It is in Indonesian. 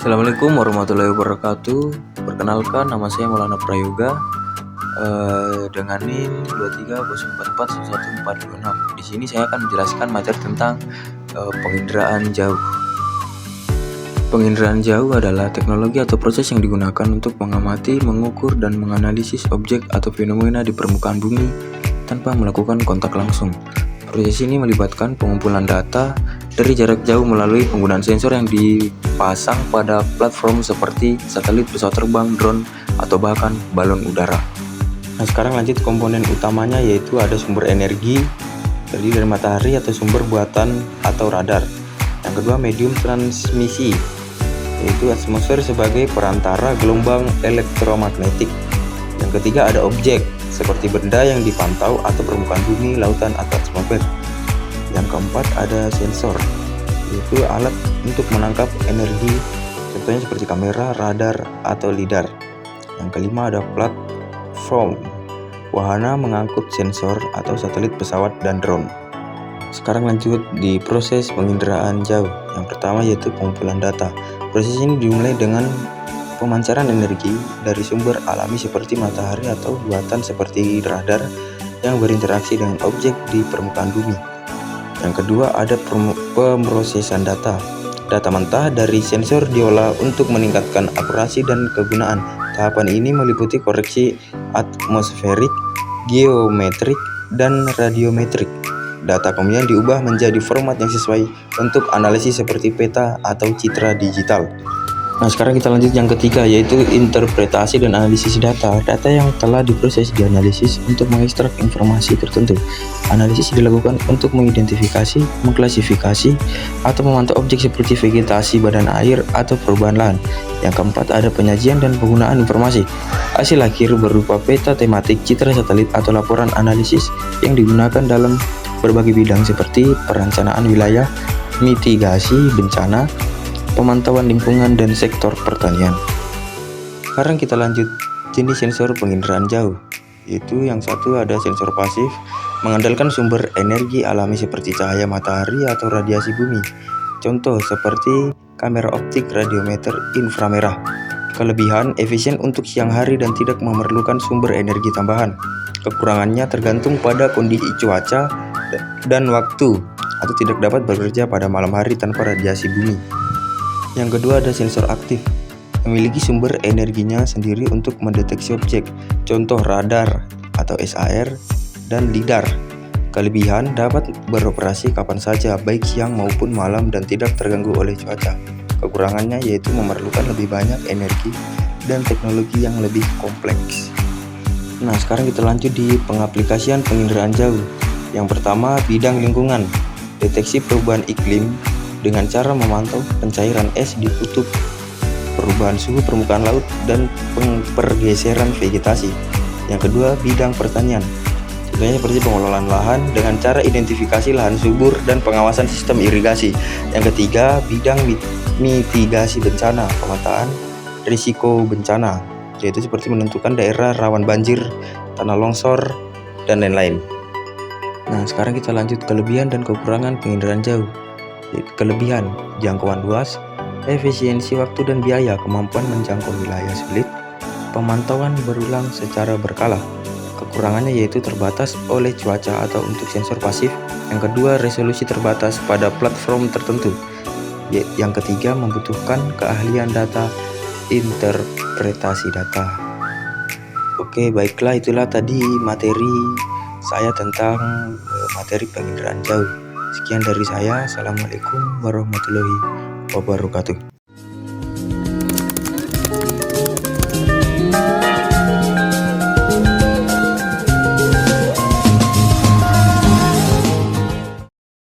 Assalamualaikum warahmatullahi wabarakatuh. Perkenalkan, nama saya Maulana Prayoga dengan NIM 2304411426. Di sini saya akan menjelaskan materi tentang penginderaan jauh. Penginderaan jauh adalah teknologi atau proses yang digunakan untuk mengamati, mengukur, dan menganalisis objek atau fenomena di permukaan bumi tanpa melakukan kontak langsung. Proses ini melibatkan pengumpulan data dari jarak jauh melalui penggunaan sensor yang dipasang pada platform seperti satelit, pesawat terbang, drone, atau bahkan balon udara. Nah, sekarang lanjut komponen utamanya, yaitu ada sumber energi terdiri dari matahari atau sumber buatan atau radar. Yang kedua, medium transmisi, yaitu atmosfer sebagai perantara gelombang elektromagnetik. Yang ketiga, ada objek seperti benda yang dipantau atau permukaan bumi, lautan, atau atmosfer. Yang keempat, ada sensor, yaitu alat untuk menangkap energi, contohnya seperti kamera, radar, atau lidar. Yang kelima, ada platform, wahana mengangkut sensor atau satelit, pesawat, dan drone. Sekarang lanjut di proses penginderaan jauh. Yang pertama yaitu pengumpulan data. Proses ini dimulai dengan pemancaran energi dari sumber alami seperti matahari atau buatan seperti radar yang berinteraksi dengan objek di permukaan bumi. Yang kedua, ada pemrosesan data. Data mentah dari sensor diolah untuk meningkatkan akurasi dan kegunaan. Tahapan ini meliputi koreksi atmosferik, geometrik, dan radiometrik. Data kemudian diubah menjadi format yang sesuai untuk analisis seperti peta atau citra digital. Nah, sekarang kita lanjut yang ketiga, yaitu interpretasi dan analisis data. Data yang telah diproses dianalisis untuk mengekstrak informasi tertentu. Analisis dilakukan untuk mengidentifikasi, mengklasifikasi, atau memantau objek seperti vegetasi, badan air, atau perubahan lahan. Yang keempat, ada penyajian dan penggunaan informasi. Hasil akhir berupa peta tematik, citra satelit, atau laporan analisis yang digunakan dalam berbagai bidang seperti perencanaan wilayah, mitigasi bencana, pemantauan lingkungan, dan sektor pertanian. Sekarang kita lanjut jenis sensor penginderaan jauh. Yaitu yang satu ada sensor pasif, mengandalkan sumber energi alami seperti cahaya matahari atau radiasi bumi. Contoh seperti kamera optik, radiometer inframerah. Kelebihan, efisien untuk siang hari dan tidak memerlukan sumber energi tambahan. Kekurangannya tergantung pada kondisi cuaca dan waktu, atau tidak dapat bekerja pada malam hari tanpa radiasi bumi. Yang kedua, ada sensor aktif, memiliki sumber energinya sendiri untuk mendeteksi objek, contoh radar atau SAR dan lidar. Kelebihan, dapat beroperasi kapan saja, baik siang maupun malam, dan tidak terganggu oleh cuaca. Kekurangannya yaitu memerlukan lebih banyak energi dan teknologi yang lebih kompleks. Nah, sekarang kita lanjut di pengaplikasian penginderaan jauh. Yang pertama, bidang lingkungan, deteksi perubahan iklim dengan cara memantau pencairan es di kutub, perubahan suhu permukaan laut, dan pergeseran vegetasi. Yang kedua, bidang pertanian, contohnya seperti pengelolaan lahan dengan cara identifikasi lahan subur dan pengawasan sistem irigasi. Yang ketiga, bidang mitigasi bencana, pemetaan risiko bencana, yaitu seperti menentukan daerah rawan banjir, tanah longsor, dan lain-lain. Nah, sekarang kita lanjut kelebihan dan kekurangan penginderaan jauh. Kelebihan, jangkauan luas, efisiensi waktu dan biaya, kemampuan menjangkau wilayah sulit, pemantauan berulang secara berkala. Kekurangannya yaitu terbatas oleh cuaca atau untuk sensor pasif. Yang kedua, resolusi terbatas pada platform tertentu. Yang ketiga, membutuhkan keahlian data, interpretasi data. Oke, baiklah, itulah tadi materi saya tentang materi penginderaan jauh. Sekian dari saya. Assalamualaikum warahmatullahi wabarakatuh.